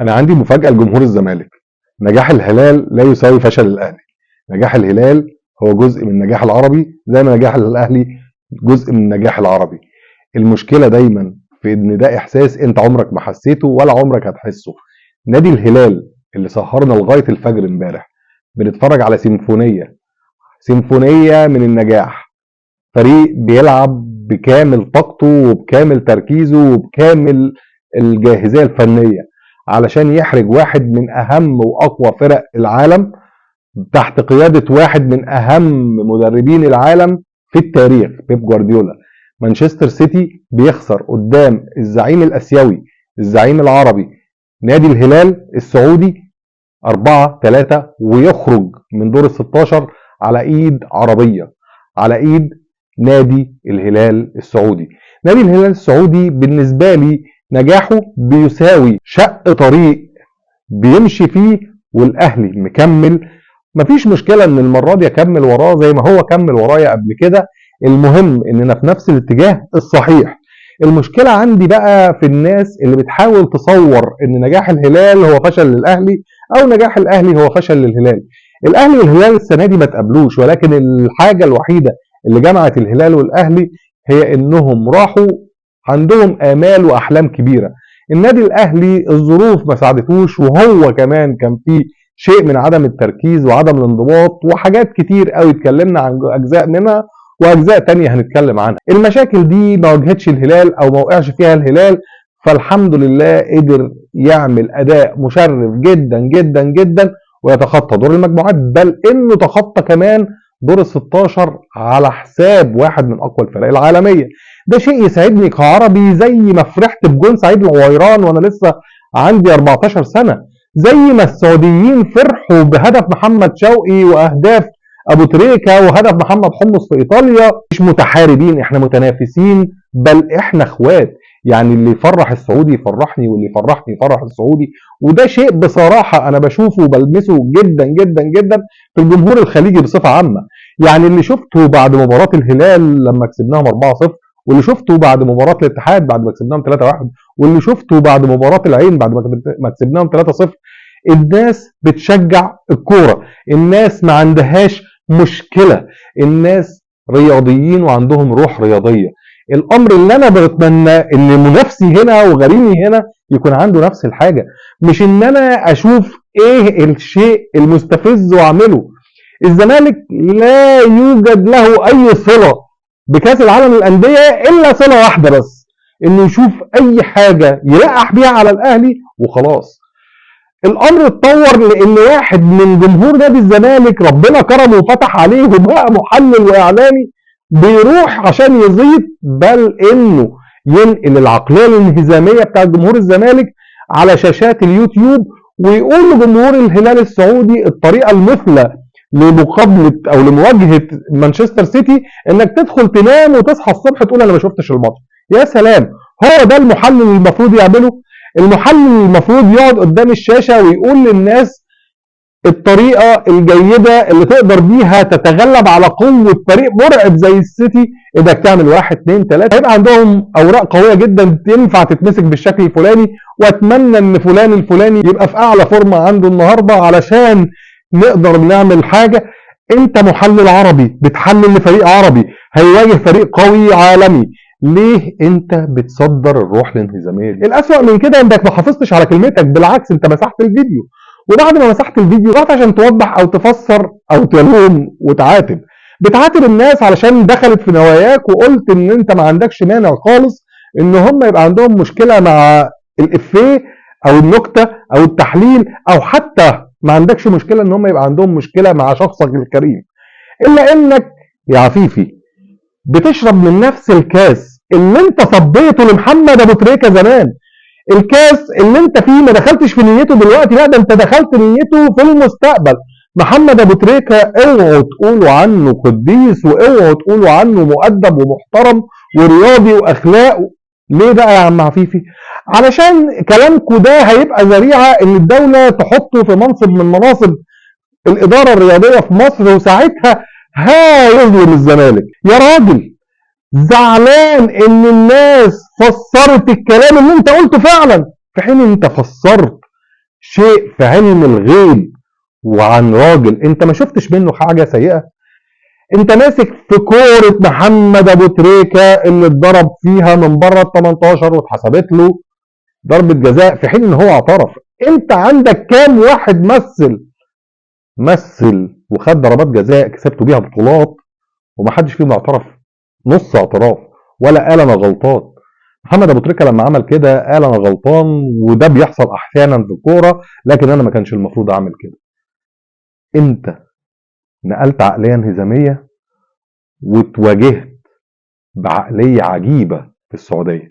انا عندي مفاجأة لجمهور الزمالك. نجاح الهلال لا يساوي فشل الاهلي. نجاح الهلال هو جزء من نجاح العربي، زي ما نجاح الاهلي جزء من نجاح العربي. المشكلة دايما في ان ده احساس انت عمرك ما حسيته ولا عمرك هتحسه. نادي الهلال اللي سهرنا لغاية الفجر امبارح بنتفرج على سيمفونية من النجاح. فريق بيلعب بكامل طاقته وبكامل تركيزه وبكامل الجاهزية الفنية علشان يحرج واحد من أهم وأقوى فرق العالم تحت قيادة واحد من أهم مدربين العالم في التاريخ، بيب جوارديولا. مانشستر سيتي بيخسر قدام الزعيم الآسيوي، الزعيم العربي، نادي الهلال السعودي 4-3، ويخرج من دور ال16 على ايد عربية، على ايد نادي الهلال السعودي. نادي الهلال السعودي بالنسبة لي نجاحه بيساوي شق طريق بيمشي فيه والاهلي مكمل. مفيش مشكلة ان المرة دي اكمل وراه زي ما هو كمل ورايا قبل كده، المهم اننا في نفس الاتجاه الصحيح. المشكلة عندي بقى في الناس اللي بتحاول تصور ان نجاح الهلال هو فشل للاهلي او نجاح الاهلي هو فشل للهلال. الاهلي والهلال السنة دي ما تقابلوش، ولكن الحاجة الوحيدة اللي جمعت الهلال والاهلي هي انهم راحوا عندهم امال واحلام كبيرة. النادي الاهلي الظروف ما ساعدتوش، وهو كمان كان فيه شيء من عدم التركيز وعدم الانضباط وحاجات كتير قوي اتكلمنا عن اجزاء منها، واجزاء تانية هنتكلم عنها. المشاكل دي ما واجهتش الهلال او ما وقعش فيها الهلال، فالحمد لله قدر يعمل اداء مشرف جدا جدا جدا ويتخطى دور المجموعات، بل انه تخطى كمان دور ال16 على حساب واحد من اقوى الفرق العالميه. ده شيء يسعدني كعربي، زي ما فرحت بجون سعيد العويران وانا لسه عندي 14 سنه، زي ما السعوديين فرحوا بهدف محمد شوقي واهداف ابو تريكه وهدف محمد حمص في ايطاليا. مش متحاربين، احنا متنافسين، بل احنا اخوات. يعني اللي يفرح السعودي يفرحني واللي يفرحني يفرح السعودي. وده شيء بصراحه انا بشوفه وبلمسه جدا جدا جدا في الجمهور الخليجي بصفه عامه. يعني اللي شفته بعد مباراه الهلال لما كسبناهم 4-0، واللي شفته بعد مباراه الاتحاد بعد ما كسبناهم 3-1، واللي شفته بعد مباراه العين بعد ما كسبناهم 3-0. الناس بتشجع الكوره، الناس ما عندهاش مشكله، الناس رياضيين وعندهم روح رياضيه. الامر اللي انا بتمنى ان منافسي هنا وغريمي هنا يكون عنده نفس الحاجه، مش ان انا اشوف ايه الشيء المستفز واعمله. الزمالك لا يوجد له اي صله بكاس العالم للانديه الا صله واحده بس، انه يشوف اي حاجه يلقح بيها على الاهلي وخلاص. الامر اتطور لان واحد من جمهور نادي الزمالك ربنا كرمه وفتح عليه وبقى محلل واعلامي بيروح عشان يزيد، بل انه ينقل العقليه الانهزاميه بتاع جمهور الزمالك على شاشات اليوتيوب ويقول لجمهور الهلال السعودي الطريقه المثلى لمقابله او لمواجهه مانشستر سيتي انك تدخل تنام وتصحى الصبح تقول انا ما شفتش الماتش. يا سلام، هو ده المحلل المفروض يعمله؟ المحلل المفروض يقعد قدام الشاشة ويقول للناس الطريقة الجيدة اللي تقدر بيها تتغلب على قوة فريق مرعب زي السيتي، انك تعمل 1 2 3. هيبقى عندهم اوراق قوية جدا تنفع تتمسك بالشكل الفلاني، واتمنى ان فلان الفلاني يبقى في اعلى فورمة عنده النهاردة علشان نقدر نعمل حاجة. انت محلل عربي بتحلل لفريق عربي هيواجه فريق قوي عالمي، ليه انت بتصدر الروح الانهزاميه دي؟ الاسوأ من كده انك ما حافظتش على كلمتك، بالعكس انت مسحت الفيديو، وبعد ما مسحت الفيديو رحت عشان توضح او تفسر او تلوم وتعاتب. بتعاتب الناس علشان دخلت في نواياك وقلت ان انت ما عندكش مانع خالص ان هم يبقى عندهم مشكله مع الافيه او النكته او التحليل، او حتى ما عندكش مشكله ان هم يبقى عندهم مشكله مع شخصك الكريم. الا انك يا عفيفي بتشرب من نفس الكاس اللي انت صبيته لمحمد ابو تريكه زمان. الكاس اللي انت فيه ما دخلتش في نيته دلوقتي، لا ده انت دخلت نيته في المستقبل. محمد ابو تريكه اوعوا تقولوا عنه قديس، واوعوا تقولوا عنه مؤدب ومحترم ورياضي واخلاق. ليه بقى يا عم عفيفي؟ علشان كلامكم ده هيبقى ذريعه ان الدوله تحطه في منصب من مناصب الاداره الرياضيه في مصر، وساعتها يظلم الزمالك. يا راجل زعلان ان الناس فسرت الكلام اللي انت قلته فعلا، في حين انت فسرت شيء في علم الغيب وعن راجل انت ما شفتش منه حاجه سيئه. انت ماسك في كوره محمد ابو تريكه اللي اتضرب فيها من بره ال 18 واتحسبت له ضربه جزاء في حين ان هو اعترف. انت عندك كام واحد مثل وخد ضربات جزاء كسبتوا بيها بطولات ومحدش فيهم اعترف نص اعتراف ولا قال انا غلطان. محمد ابو تريكه لما عمل كده قال انا غلطان، وده بيحصل احيانا في الكوره، لكن انا ما كانش المفروض اعمل كده. انت نقلت عقليه انهزاميه وتواجهت بعقليه عجيبه في السعوديه،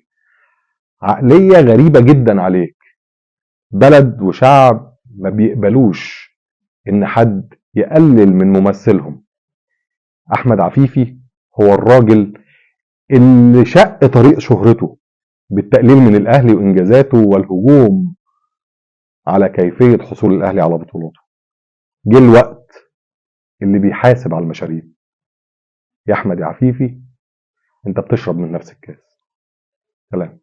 عقليه غريبه جدا عليك. بلد وشعب ما بيقبلوش ان حد يقلل من ممثلهم. احمد عفيفي هو الراجل اللي شق طريق شهرته بالتقليل من الاهلي وانجازاته والهجوم على كيفيه حصول الاهلي على بطولاته. جه الوقت اللي بيحاسب على المشاريب. يا احمد يا عفيفي، انت بتشرب من نفس الكاس. سلام.